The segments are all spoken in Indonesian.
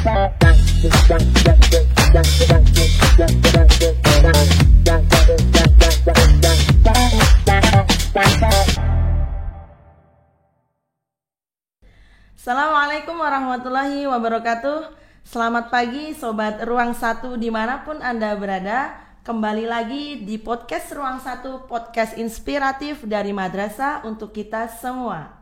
Assalamualaikum warahmatullahi wabarakatuh. Selamat pagi Sobat Ruang 1 dimanapun Anda berada. Kembali lagi di podcast Ruang 1, podcast inspiratif dari madrasah untuk kita semua.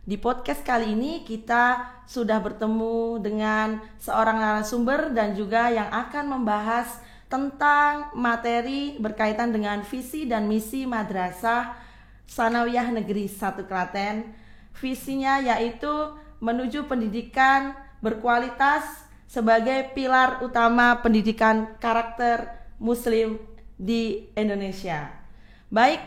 Di podcast kali ini kita sudah bertemu dengan seorang narasumber dan juga yang akan membahas tentang materi berkaitan dengan visi dan misi Madrasah Tsanawiyah Negeri 1 Klaten. Visinya yaitu menuju pendidikan berkualitas sebagai pilar utama pendidikan karakter Muslim di Indonesia. Baik,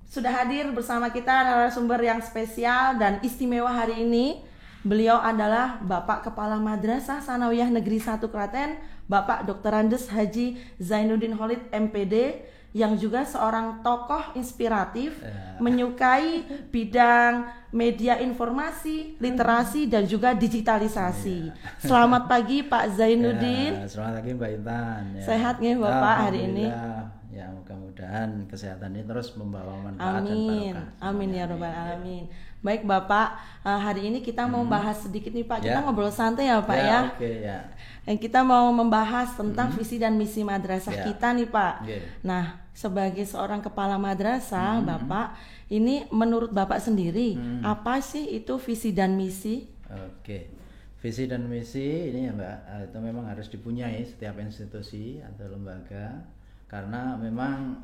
sudah hadir bersama kita narasumber yang spesial dan istimewa hari ini. Beliau adalah Bapak Kepala Madrasah Tsanawiyah Negeri 1 Klaten, Bapak Dr. Andes Haji Zainuddin Khalid MPD, yang juga seorang tokoh inspiratif, menyukai bidang media informasi, literasi, dan juga digitalisasi. Selamat pagi Pak Zainuddin. Selamat pagi Mbak Intan. Sehat nih Bapak hari ini? Ya, mudah-mudahan kesehatan ini terus membawa manfaat dan barokah. Amin ya Rabbal Alamin. Baik Bapak, hari ini kita mau bahas sedikit nih Pak. Kita ngobrol santai ya Pak ya. Ya. Dan kita mau membahas tentang visi dan misi madrasah kita nih Pak. Nah, sebagai seorang kepala madrasah, Bapak, ini menurut Bapak sendiri, apa sih itu visi dan misi? Visi dan misi ini ya Mbak, itu memang harus dipunyai setiap institusi atau lembaga, karena memang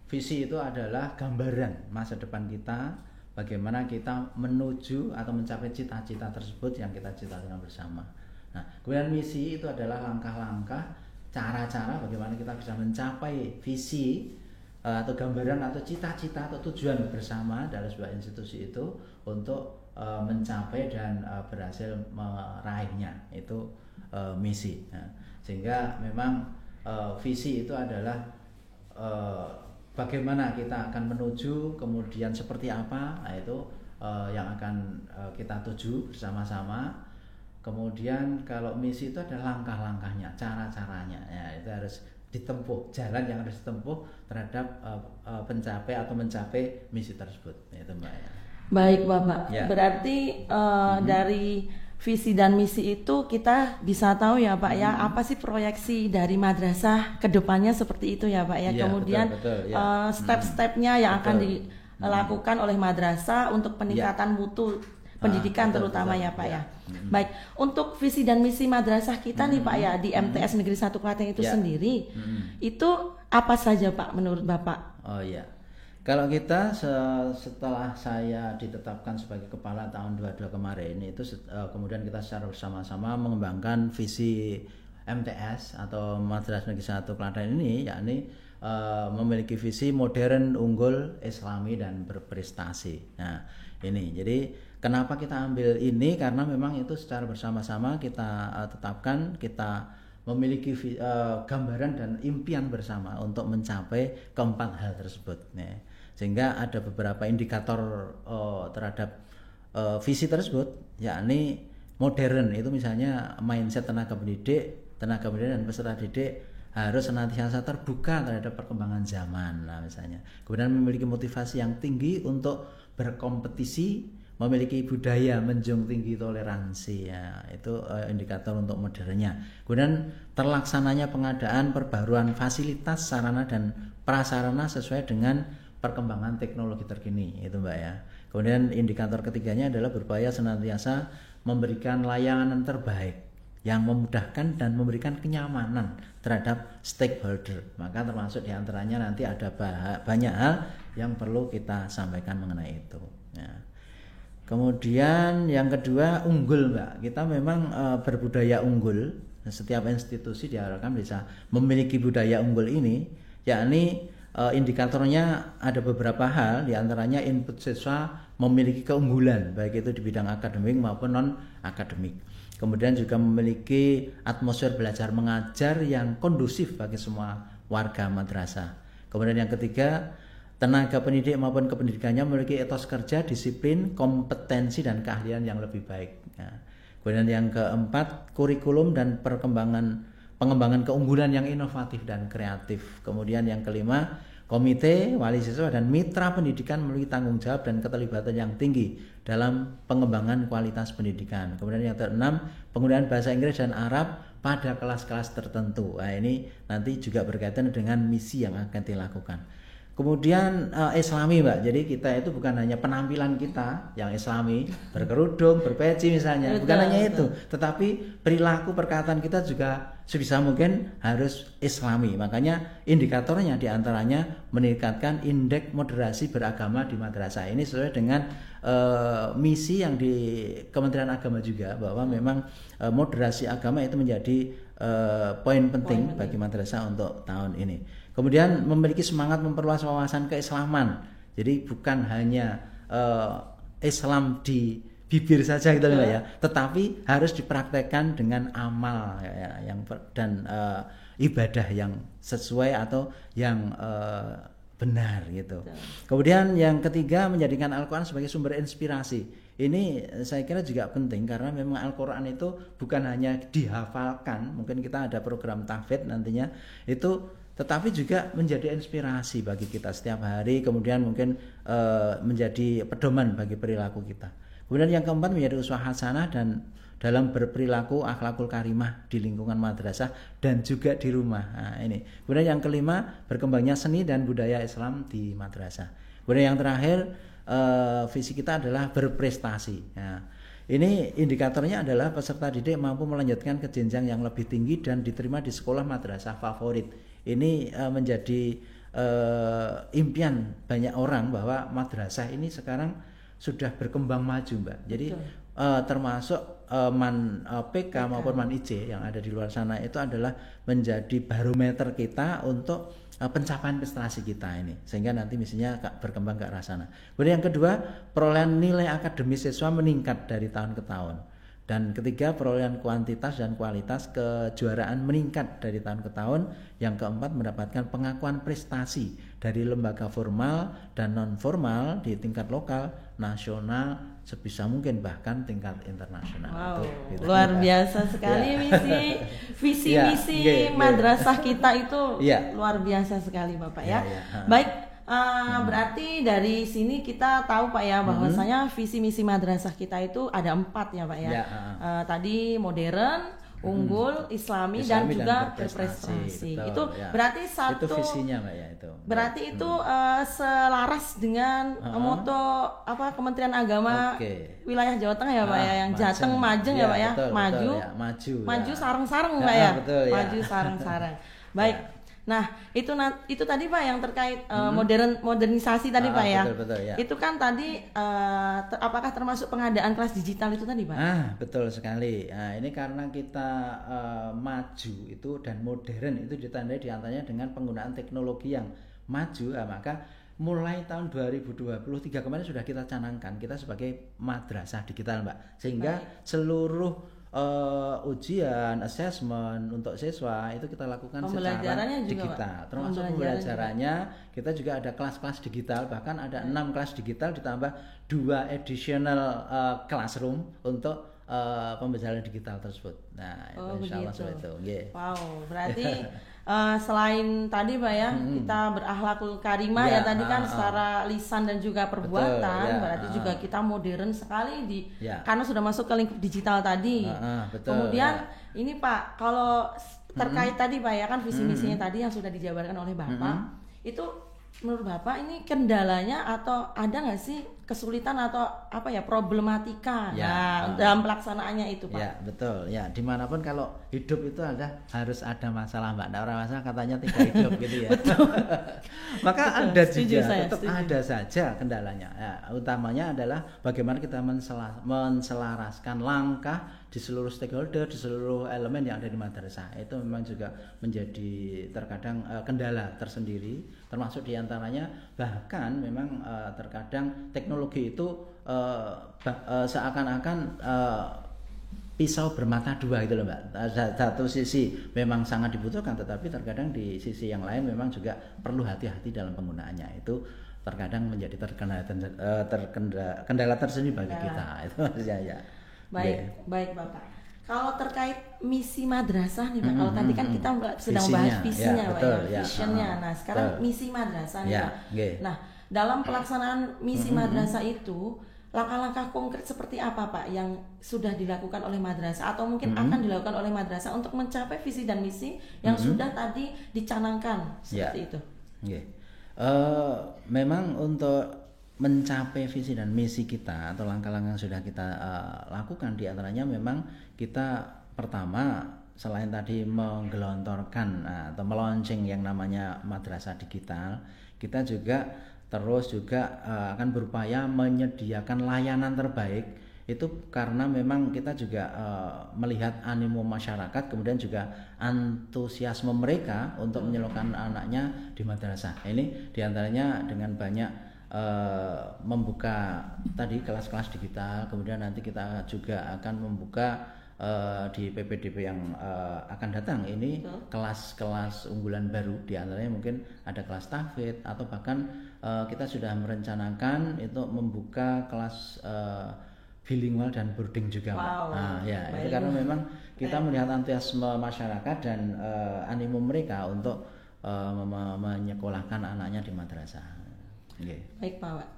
visi itu adalah gambaran masa depan kita, bagaimana kita menuju atau mencapai cita-cita tersebut yang kita cita-citakan bersama. Nah, kemudian misi itu adalah langkah-langkah, cara-cara bagaimana kita bisa mencapai visi atau gambaran atau cita-cita atau tujuan bersama dalam sebuah institusi itu untuk mencapai dan berhasil meraihnya, itu misi. Nah, sehingga memang visi itu adalah bagaimana kita akan menuju, kemudian seperti apa, nah itu yang akan kita tuju bersama-sama. Kemudian kalau misi itu ada langkah-langkahnya, cara-caranya, ya itu harus ditempuh, jalan yang harus ditempuh terhadap mencapai misi tersebut, itu Mbak ya. Baik Bapak, berarti dari visi dan misi itu kita bisa tahu ya Pak ya, apa sih proyeksi dari madrasah ke depannya seperti itu ya Pak ya. Kemudian betul, step-stepnya yang akan dilakukan oleh madrasah untuk peningkatan mutu pendidikan terutama ya Pak ya. Baik, untuk visi dan misi madrasah kita nih Pak ya di MTS Negeri 1 Klaten itu sendiri, itu apa saja Pak menurut Bapak? Kalau kita setelah saya ditetapkan sebagai kepala tahun 22 kemarin itu kemudian kita secara bersama-sama mengembangkan visi MTS atau Madrasah Negeri 1 Klaten ini, yakni memiliki visi modern, unggul, islami, dan berprestasi. Nah, ini jadi kenapa kita ambil ini, karena memang itu secara bersama-sama kita tetapkan, kita memiliki gambaran dan impian bersama untuk mencapai keempat hal tersebut. Sehingga ada beberapa indikator terhadap visi tersebut, yakni modern itu misalnya mindset tenaga pendidik dan peserta didik harus senantiasa terbuka terhadap perkembangan zaman. Nah, misalnya kemudian memiliki motivasi yang tinggi untuk berkompetisi, memiliki budaya menjunjung tinggi toleransi, ya itu indikator untuk modernnya. Kemudian terlaksananya pengadaan perbaruan fasilitas sarana dan prasarana sesuai dengan perkembangan teknologi terkini, itu Mbak ya. Kemudian indikator ketiganya adalah berupaya senantiasa memberikan layanan terbaik yang memudahkan dan memberikan kenyamanan terhadap stakeholder. Maka termasuk diantaranya nanti ada banyak hal yang perlu kita sampaikan mengenai itu. Ya. Kemudian yang kedua, unggul Mbak. Kita memang berbudaya unggul. Setiap institusi diharapkan bisa memiliki budaya unggul ini, yakni indikatornya ada beberapa hal, diantaranya input siswa memiliki keunggulan baik itu di bidang akademik maupun non akademik. Kemudian juga memiliki atmosfer belajar mengajar yang kondusif bagi semua warga madrasah. Kemudian yang ketiga, tenaga pendidik maupun kependidikannya memiliki etos kerja, disiplin, kompetensi dan keahlian yang lebih baik. Nah, Kemudian yang keempat, kurikulum dan pengembangan keunggulan yang inovatif dan kreatif. Kemudian yang kelima, komite, wali siswa dan mitra pendidikan memiliki tanggung jawab dan keterlibatan yang tinggi dalam pengembangan kualitas pendidikan. Kemudian yang keenam, penggunaan bahasa Inggris dan Arab pada kelas-kelas tertentu. Nah, ini nanti juga berkaitan dengan misi yang akan dilakukan. Kemudian Islami, Mbak. Jadi kita itu bukan hanya penampilan kita yang Islami, berkerudung, berpeci misalnya, bukan hanya itu, tetapi perilaku perkataan kita juga sebisa mungkin harus Islami. Makanya indikatornya diantaranya meningkatkan indeks moderasi beragama di madrasah. Ini sesuai dengan misi yang di Kementerian Agama juga, bahwa memang moderasi agama itu menjadi poin penting bagi madrasah untuk tahun ini. Kemudian memiliki semangat memperluas wawasan keislaman. Jadi bukan hanya Islam di bibir saja gitu ya, tetapi harus dipraktekkan dengan amal dan ibadah yang sesuai atau yang benar gitu. Kemudian yang ketiga, menjadikan Al-Quran sebagai sumber inspirasi. Ini saya kira juga penting karena memang Al-Quran itu bukan hanya dihafalkan, mungkin kita ada program tahfidz nantinya itu, tetapi juga menjadi inspirasi bagi kita setiap hari, kemudian mungkin menjadi pedoman bagi perilaku kita. Kemudian yang keempat, menjadi uswah hasanah dan dalam berperilaku akhlakul karimah di lingkungan madrasah dan juga di rumah. Nah, ini. Kemudian yang kelima, berkembangnya seni dan budaya Islam di madrasah. Kemudian yang terakhir, visi kita adalah berprestasi. Nah, ini indikatornya adalah peserta didik mampu melanjutkan ke jenjang yang lebih tinggi dan diterima di sekolah madrasah favorit. Ini menjadi impian banyak orang bahwa madrasah ini sekarang sudah berkembang maju, Mbak. Jadi termasuk PK maupun Man IJ yang ada di luar sana itu adalah menjadi barometer kita untuk pencapaian prestasi kita ini, sehingga nanti misinya berkembang ke arah sana. Kemudian yang kedua, perolehan nilai akademis siswa meningkat dari tahun ke tahun. Dan ketiga, perolehan kuantitas dan kualitas kejuaraan meningkat dari tahun ke tahun. Yang keempat, mendapatkan pengakuan prestasi dari lembaga formal dan non formal di tingkat lokal, nasional, sebisa mungkin bahkan tingkat internasional. Wow, gitu. Luar biasa sekali visi misi madrasah kita itu luar biasa sekali, Bapak ya. Baik. Berarti dari sini kita tahu, Pak ya, bahwasanya visi misi madrasah kita itu ada 4 ya, Pak ya. Tadi modern, unggul, Islami dan juga berprestasi. Betul, itu berarti satu. Itu visinya, Mbak ya itu. Berarti itu selaras dengan moto Kementerian Agama wilayah Jawa Tengah ya, Pak ya, yang Jateng Majeng ya, Pak ya. Betul, maju sareng-sareng, Pak ya. Betul, maju sareng-sareng. Baik. Nah, itu tadi Pak yang terkait modernisasi tadi Pak ya. Betul, ya. Itu kan tadi apakah termasuk pengadaan kelas digital itu tadi Pak? Betul sekali. Nah, ini karena kita maju itu dan modern itu ditandai diantaranya dengan penggunaan teknologi yang maju, maka mulai tahun 2023 kemarin sudah kita canangkan kita sebagai madrasah digital, Mbak. Sehingga seluruh ujian, assessment untuk siswa itu kita lakukan secara digital. Termasuk pembelajarannya kita juga ada kelas-kelas digital, bahkan ada 6 kelas digital ditambah 2 additional classroom untuk pembelajaran digital tersebut. Nah, insya Allah seperti itu. Wow, berarti selain tadi Pak ya, kita berakhlakul karimah ya tadi kan secara lisan dan juga perbuatan, berarti juga kita modern sekali karena sudah masuk ke lingkup digital tadi. Kemudian ini Pak, kalau terkait tadi Pak ya kan visi misinya tadi yang sudah dijabarkan oleh Bapak, itu menurut Bapak ini kendalanya atau ada nggak sih kesulitan atau problematika dalam pelaksanaannya itu Pak? Ya betul ya, dimanapun kalau hidup itu harus ada masalah, Mbak. Nah, orang masalah katanya tidak hidup gitu ya. Betul. Maka ada juga tetap ada saja kendalanya. Ya, utamanya adalah bagaimana kita menselaraskan langkah di seluruh stakeholder, di seluruh elemen yang ada di madrasah. Itu memang juga menjadi terkadang kendala tersendiri, termasuk diantaranya bahkan memang terkadang teknologi itu seakan-akan pisau bermata dua gitu loh, Mbak. Satu sisi memang sangat dibutuhkan, tetapi terkadang di sisi yang lain memang juga perlu hati-hati dalam penggunaannya. Itu terkadang menjadi kendala tersendiri bagi kita. Itu ya. Baik Bapak. Kalau terkait misi madrasah nih Pak, kalau tadi kan kita sedang bahas visinya Pak ya, visionnya. Nah sekarang misi madrasah nih Pak. Nah dalam pelaksanaan misi madrasah itu langkah-langkah konkret seperti apa Pak yang sudah dilakukan oleh madrasah atau mungkin akan dilakukan oleh madrasah untuk mencapai visi dan misi yang sudah tadi dicanangkan seperti itu? Memang untuk mencapai visi dan misi kita atau langkah-langkah yang sudah kita lakukan, diantaranya memang kita pertama selain tadi menggelontorkan atau melaunching yang namanya madrasah digital, kita juga terus akan berupaya menyediakan layanan terbaik itu karena memang kita juga melihat animo masyarakat, kemudian juga antusiasme mereka untuk menyekolahkan anaknya di madrasah. Ini diantaranya dengan banyak membuka tadi kelas-kelas digital, kemudian nanti kita juga akan membuka di PPDB yang akan datang ini kelas-kelas unggulan baru, diantaranya mungkin ada kelas tahfidz atau bahkan kita sudah merencanakan itu membuka kelas bilingual dan boarding juga. Nah, ya itu karena memang kita melihat antusiasme masyarakat dan animo mereka untuk menyekolahkan anaknya di madrasah. Baik Pak.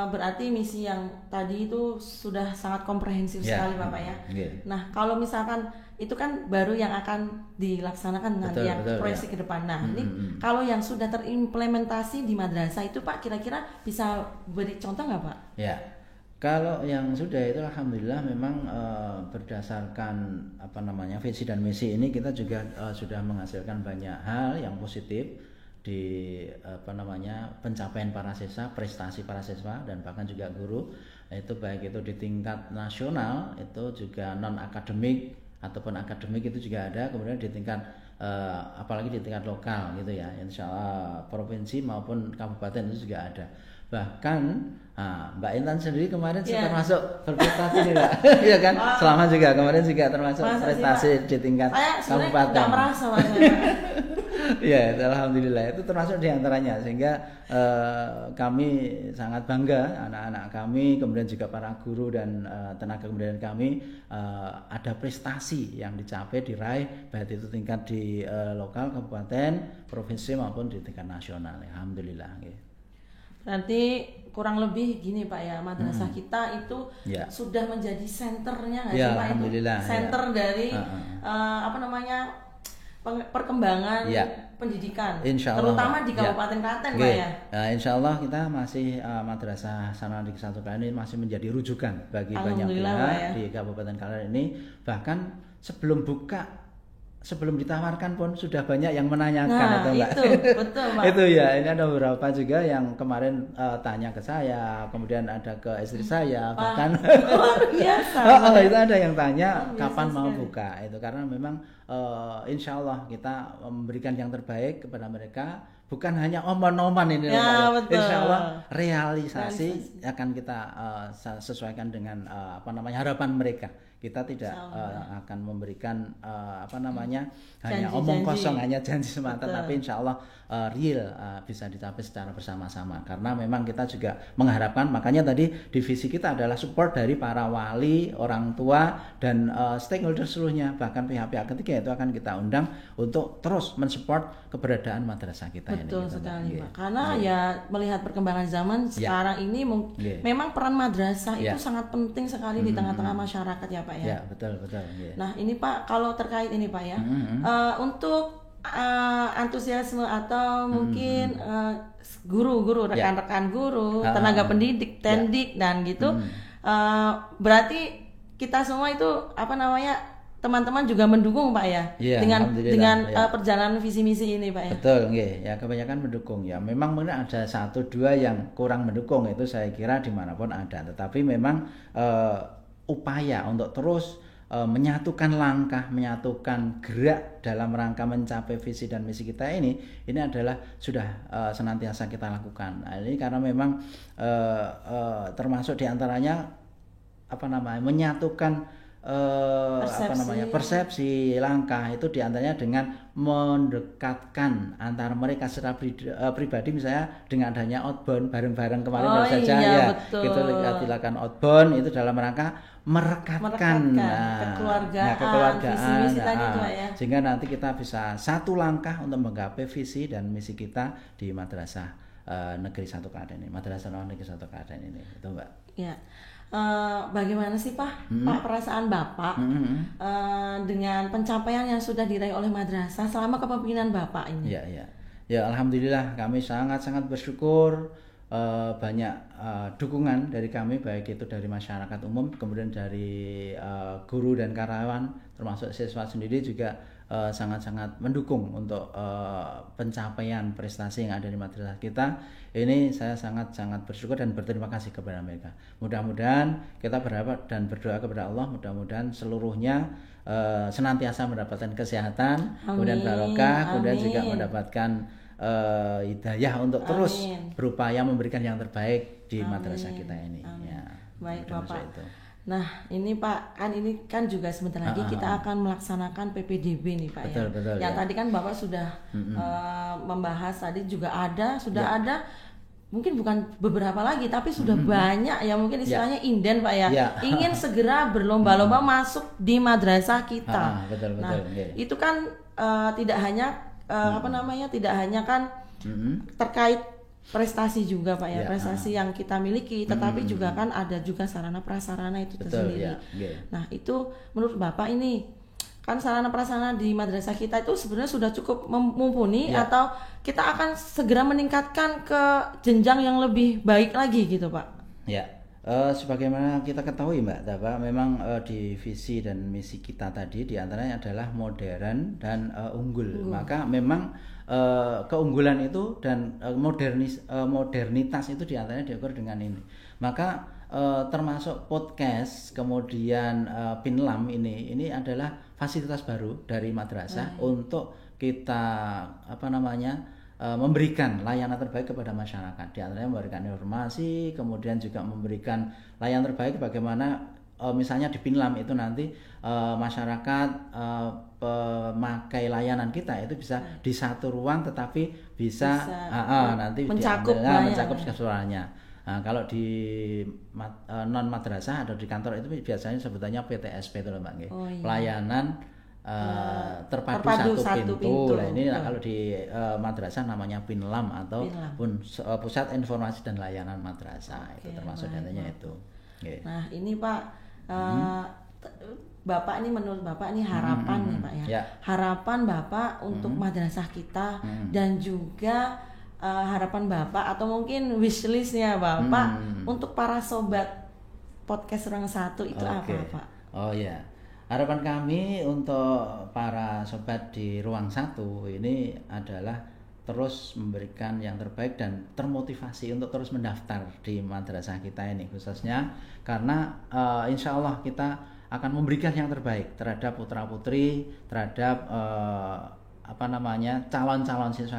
Berarti misi yang tadi itu sudah sangat komprehensif sekali Bapak ya. Nah kalau misalkan itu kan baru yang akan dilaksanakan nanti yang proyeksi ke depan. Nah ini kalau yang sudah terimplementasi di madrasah itu Pak kira-kira bisa beri contoh nggak Pak? Ya. Kalau yang sudah itu alhamdulillah memang berdasarkan visi dan misi ini kita juga sudah menghasilkan banyak hal yang positif di pencapaian para siswa, prestasi para siswa dan bahkan juga guru, itu baik itu di tingkat nasional itu juga non akademik ataupun akademik itu juga ada, kemudian di tingkat apalagi di tingkat lokal gitu ya, insya Allah provinsi maupun kabupaten itu juga ada. Bahkan Mbak Intan sendiri kemarin termasuk berprestasi nih Mbak, iya kan? Selama juga kemarin juga termasuk prestasi di tingkat kabupaten. Saya merasa Mas. Ya, alhamdulillah itu termasuk diantaranya, sehingga kami sangat bangga anak-anak kami, kemudian juga para guru dan tenaga kependidikan kami ada prestasi yang dicapai, diraih baik itu tingkat di lokal, kabupaten, provinsi maupun di tingkat nasional. Alhamdulillah. Nanti kurang lebih gini Pak ya, madrasah kita itu sudah menjadi senternya nggak sih Pak? Alhamdulillah. Center dari perkembangan pendidikan, terutama di Kabupaten Klaten Pak ya. Insya Allah kita masih Madrasah Sanawiyah Negeri 1 Klaten ini masih menjadi rujukan bagi banyak pihak di Kabupaten Klaten ini. Bahkan sebelum ditawarkan pun sudah banyak yang menanyakan, atau enggak? Itu betul Pak. Itu ya, ini ada beberapa juga yang kemarin tanya ke saya, kemudian ada ke istri saya, bahkan luar biasa. Itu ada yang tanya kapan mau buka itu, karena memang insya Allah kita memberikan yang terbaik kepada mereka, bukan hanya omongan ini, insya Allah realisasi akan kita sesuaikan dengan harapan mereka. Kita tidak akan memberikan hanya omong kosong, hanya janji semata, tapi insya Allah real bisa dicapai secara bersama-sama, karena memang kita juga mengharapkan, makanya tadi divisi kita adalah support dari para wali, orang tua dan stakeholder seluruhnya, bahkan pihak-pihak ketiga itu akan kita undang untuk terus mensupport keberadaan madrasah kita. Betul sekali Pak, karena ya melihat perkembangan zaman sekarang ini memang peran madrasah itu sangat penting sekali di tengah-tengah masyarakat ya Pak ya. Ya, betul. Nah ini Pak, kalau terkait ini Pak ya, untuk antusiasme atau mungkin guru-guru, rekan-rekan guru, tenaga pendidik, tendik dan gitu, berarti kita semua itu teman-teman juga mendukung Pak ya, dengan perjalanan visi misi ini Pak ya. Betul, ya kebanyakan mendukung ya. Memang mungkin ada 1-2 yang kurang mendukung, itu saya kira dimanapun ada. Tetapi memang upaya untuk terus menyatukan langkah, menyatukan gerak dalam rangka mencapai visi dan misi kita ini adalah sudah senantiasa kita lakukan. Nah, ini karena memang termasuk diantaranya menyatukan persepsi langkah itu diantaranya dengan mendekatkan antara mereka secara pribadi, misalnya dengan adanya outbound bareng-bareng kemarin baru saja kita dilakukan outbound itu dalam rangka merekatkan kekeluargaan, sehingga nanti kita bisa satu langkah untuk menggapai visi dan misi kita di Madrasah Negeri 1 Klaten ini, Madrasah Negeri 1 Klaten ini, itu Mbak. Ya. Bagaimana sih Pak perasaan Bapak dengan pencapaian yang sudah diraih oleh madrasah selama kepemimpinan Bapak ini? Ya, alhamdulillah kami sangat bersyukur, banyak dukungan dari kami, baik itu dari masyarakat umum, kemudian dari guru dan karyawan, termasuk siswa sendiri juga sangat-sangat mendukung untuk pencapaian prestasi yang ada di madrasah kita. Ini saya sangat-sangat bersyukur dan berterima kasih kepada mereka. Mudah-mudahan kita berharap dan berdoa kepada Allah, mudah-mudahan seluruhnya senantiasa mendapatkan kesehatan, kemudian barokah, kemudian juga mendapatkan hidayah untuk terus berupaya memberikan yang terbaik di madrasah kita ini. Ya, baik Bapak. Nah ini Pak, ini kan juga sebentar lagi kita akan melaksanakan PPDB nih Pak. Betul, yang tadi kan Bapak sudah membahas, tadi juga ada mungkin bukan beberapa lagi tapi sudah banyak ya, mungkin istilahnya inden Pak ya. Ingin segera berlomba-lomba masuk di madrasah kita. Betul. Itu kan tidak hanya tidak hanya kan terkait prestasi juga Pak ya, prestasi yang kita miliki, tetapi juga kan ada juga sarana prasarana itu tersendiri. Nah itu menurut Bapak ini kan sarana prasarana di madrasah kita itu sebenarnya sudah cukup mumpuni atau kita akan segera meningkatkan ke jenjang yang lebih baik lagi gitu Pak? Sebagaimana kita ketahui Mbak Taba, memang di visi dan misi kita tadi diantaranya adalah modern dan unggul. Maka memang keunggulan itu dan modernitas itu diantaranya diukur dengan ini. Maka termasuk podcast, kemudian Pinlam ini adalah fasilitas baru dari madrasah untuk kita memberikan layanan terbaik kepada masyarakat. Di antaranya memberikan informasi, kemudian juga memberikan layanan terbaik bagaimana misalnya di Pinlam itu nanti masyarakat pemakai layanan kita itu bisa di satu ruang tetapi bisa nanti mencakup keseluruhannya. Nah, kalau di non madrasah atau di kantor itu biasanya sebutannya PTSP itu Mbak nggih. Pelayanan terpadu satu pintu. Nah, ini kalau di madrasah namanya Pinlam atau Pusat Informasi dan Layanan Madrasah. Itu termasuk dananya itu. Nah, ini Pak Bapak ini, menurut Bapak ini harapan nih Pak ya. Harapan Bapak untuk madrasah kita dan juga harapan Bapak atau mungkin wishlistnya Bapak untuk para sobat podcast Ruang 1 itu apa Pak? Harapan kami untuk para sobat di Ruang 1 ini adalah terus memberikan yang terbaik dan termotivasi untuk terus mendaftar di madrasah kita ini, khususnya karena insya Allah kita akan memberikan yang terbaik terhadap putra-putri, terhadap calon-calon siswa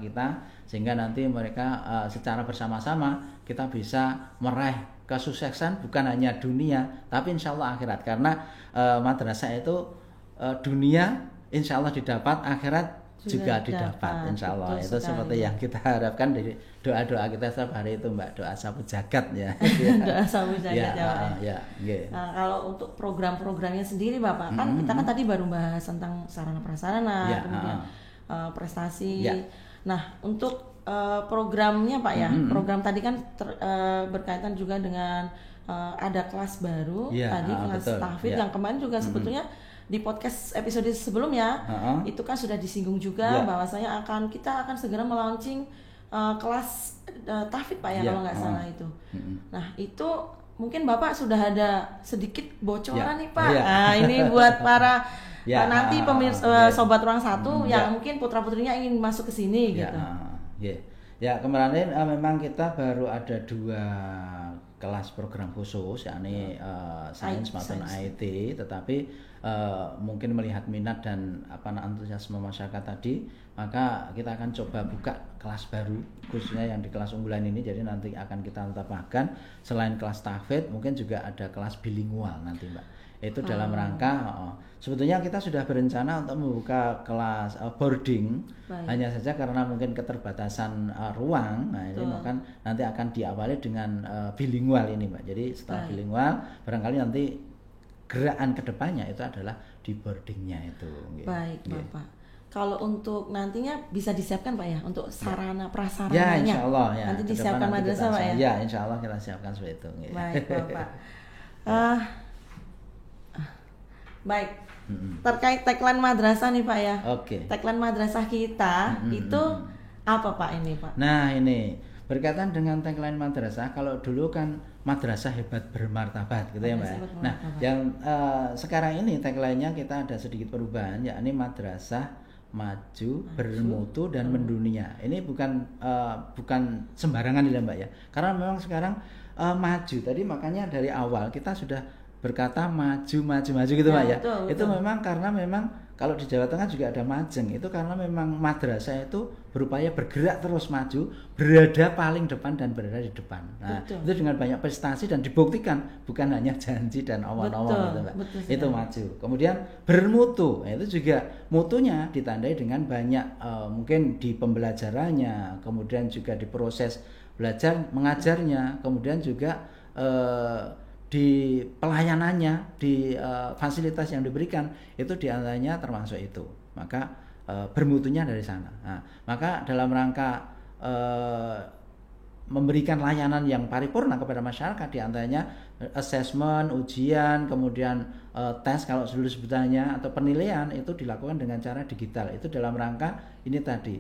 kita, sehingga nanti mereka secara bersama-sama kita bisa meraih kesuksesan bukan hanya dunia tapi insya Allah akhirat, karena madrasah itu dunia insya Allah didapat, akhirat juga didapat insya Allah. Itu seperti yang kita harapkan dari doa-doa kita setiap hari itu Mbak, doa sapu jagat ya. Doa sapu jagat Nah, kalau untuk program-programnya sendiri Bapak kan kita kan tadi baru bahas tentang sarana prasarana, kemudian prestasi. Nah untuk programnya Pak ya, program tadi kan berkaitan juga dengan ada kelas baru tadi, kelas tahfidz yang kemarin juga sebetulnya di podcast episode sebelumnya itu kan sudah disinggung juga bahwasanya kita akan segera melaunching kelas tahfidz Pak ya, kalau nggak salah itu. Nah itu mungkin Bapak sudah ada sedikit bocoran nih Pak. Nah ini buat para nanti pemirsa sobat Ruang 1 yang mungkin putra-putrinya ingin masuk ke sini gitu. Kemarin memang kita baru ada 2 kelas program khusus, yakni sains maupun IT, tetapi mungkin melihat minat dan antusiasme masyarakat tadi, maka kita akan coba buka kelas baru khususnya yang di kelas unggulan ini. Jadi nanti akan kita tambahkan selain kelas tahfidz mungkin juga ada kelas bilingual nanti Mbak. Itu dalam rangka sebetulnya kita sudah berencana untuk membuka kelas boarding. Baik. Hanya saja karena mungkin keterbatasan ruang. Nah, ini mungkin nanti akan diawali dengan bilingual ini, Mbak. Jadi setelah bilingual barangkali nanti gerakan kedepannya itu adalah di boardingnya itu. Baik, Bapak. Kalau untuk nantinya bisa disiapkan Pak ya untuk sarana Ya, prasarananya. insya Allah ya. Nanti disiapkan madrasah Pak ya. Ya, insya Allah kita siapkan seperti itu. Baik, Bapak. Baik. Terkait tagline madrasah nih Pak ya. Oke. Tagline madrasah kita itu apa Pak ini Pak? Nah ini berkaitan dengan tagline madrasah. Kalau dulu kan madrasah hebat bermartabat gitu ya Mbak. Nah yang sekarang ini tagline-nya kita ada sedikit perubahan, yakni madrasah maju, bermutu dan mendunia. Ini bukan sembarangan ya Mbak ya. Karena memang sekarang maju tadi, makanya dari awal kita sudah berkata maju gitu Mbak ya. Betul. Itu memang karena memang kalau di Jawa Tengah juga ada Majeng, itu karena memang madrasah itu berupaya bergerak terus maju, berada paling depan dan berada di depan. Nah, itu dengan banyak prestasi dan dibuktikan, bukan hanya janji dan omong-omong gitu Mbak. Itu maju. Kemudian bermutu, itu juga mutunya ditandai dengan banyak mungkin di pembelajarannya, kemudian juga di proses belajar mengajarnya, kemudian juga di pelayanannya, di fasilitas yang diberikan, itu diantaranya termasuk itu. Maka bermutunya dari sana. Nah, maka dalam rangka memberikan layanan yang paripurna kepada masyarakat, diantaranya assessment, ujian, kemudian tes kalau dulu sebutannya, atau penilaian itu dilakukan dengan cara digital. Itu dalam rangka ini tadi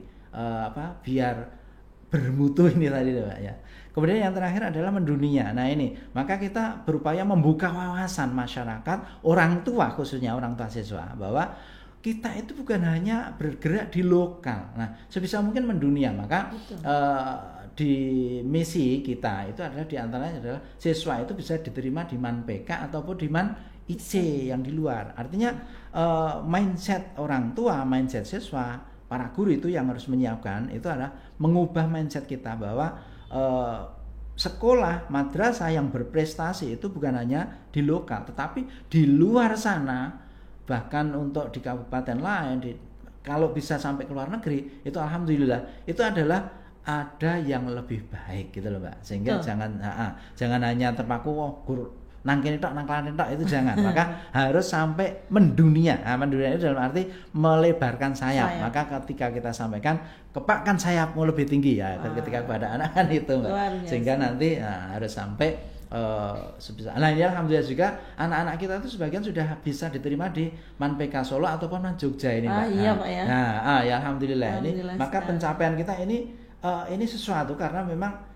biar bermutu ini tadi Pak ya. Kemudian yang terakhir adalah mendunia. Nah ini, maka kita berupaya membuka wawasan masyarakat, orang tua khususnya orang tua siswa, bahwa kita itu bukan hanya bergerak di lokal. Nah sebisa mungkin mendunia. Maka di misi kita itu adalah diantaranya adalah siswa itu bisa diterima di Man PK ataupun di Man IC yang di luar. Artinya mindset orang tua, mindset siswa, para guru itu yang harus menyiapkan itu adalah mengubah mindset kita bahwa sekolah madrasah yang berprestasi itu bukan hanya di lokal, tetapi di luar sana, bahkan untuk di kabupaten lain, kalau bisa sampai ke luar negeri, itu alhamdulillah itu adalah ada yang lebih baik gitu loh Mbak. Sehingga jangan hanya terpaku guru nang kene tok, nang klaten tok, itu jangan. Maka harus sampai mendunia. Nah, mendunia itu dalam arti melebarkan sayap. Maka ketika kita sampaikan, kepakkan sayapmu lebih tinggi ya. Ketika kepada anak kan itu Mbak. Sehingga nanti harus sampai sebisa. Nah ini alhamdulillah juga anak-anak kita itu sebagian sudah bisa diterima di Man PK Solo ataupun Man Jogja ini Mbak. Iya Pak ya. Nah, ya alhamdulillah ini. Maka pencapaian kita ini sesuatu karena memang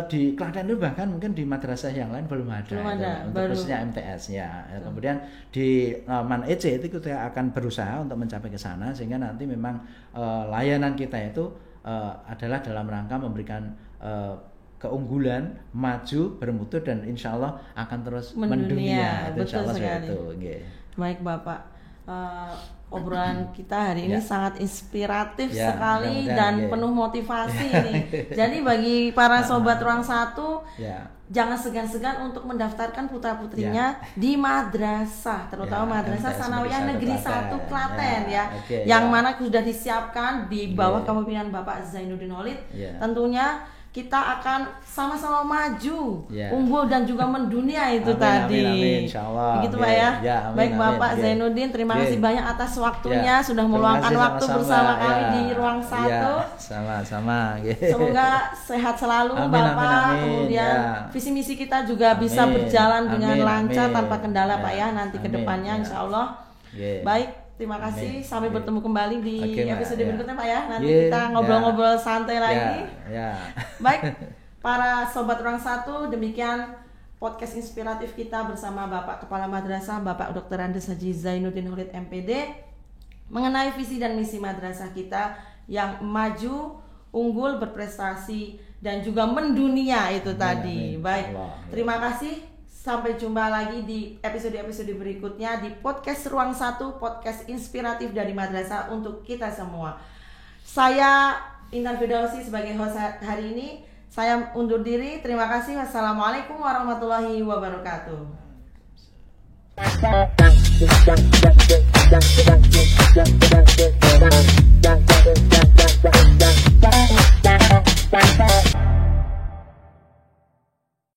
di Klaten itu bahkan mungkin di madrasah yang lain belum ada untuk khususnya MTS ya. Kemudian di Man EC itu kita akan berusaha untuk mencapai ke sana, sehingga nanti memang layanan kita itu adalah dalam rangka memberikan keunggulan, maju, bermutu, dan insya Allah akan terus mendunia. Betul sekali. Itu. Okay. Baik Bapak, obrolan kita hari ini sangat inspiratif sekali dan penuh motivasi ini. Jadi bagi para sobat Ruang Satu, jangan segan-segan untuk mendaftarkan putra-putrinya di madrasah, terutama madrasah Sanawiyah Negeri 1 Klaten yang mana sudah disiapkan di bawah kepemimpinan Bapak Zainuddin Khalid. Tentunya kita akan sama-sama maju, unggul dan juga mendunia itu tadi. Amin, insyaallah. Begitu Pak ya. Baik Bapak Zainuddin, terima kasih banyak atas waktunya sudah meluangkan waktu bersama kami di Ruang Satu. Sama-sama. Semoga sehat selalu Bapak. Kemudian visi misi kita juga bisa berjalan dengan lancar tanpa kendala Pak ya nanti ke depannya insyaallah. Baik. Terima kasih. Sampai bertemu kembali di episode berikutnya Pak ya. Nanti kita ngobrol-ngobrol santai lagi. Baik, para sobat Ruang Satu, demikian podcast inspiratif kita bersama Bapak Kepala Madrasah, Bapak Dr. Andes Haji Zainuddin Khalid MPD, mengenai visi dan misi madrasah kita yang maju, unggul, berprestasi, dan juga mendunia itu tadi. Baik, terima kasih. Sampai jumpa lagi di episode-episode berikutnya di podcast Ruang Satu, podcast inspiratif dari madrasah untuk kita semua. Saya Intan Firdausi sebagai host hari ini. Saya undur diri. Terima kasih. Wassalamualaikum warahmatullahi wabarakatuh.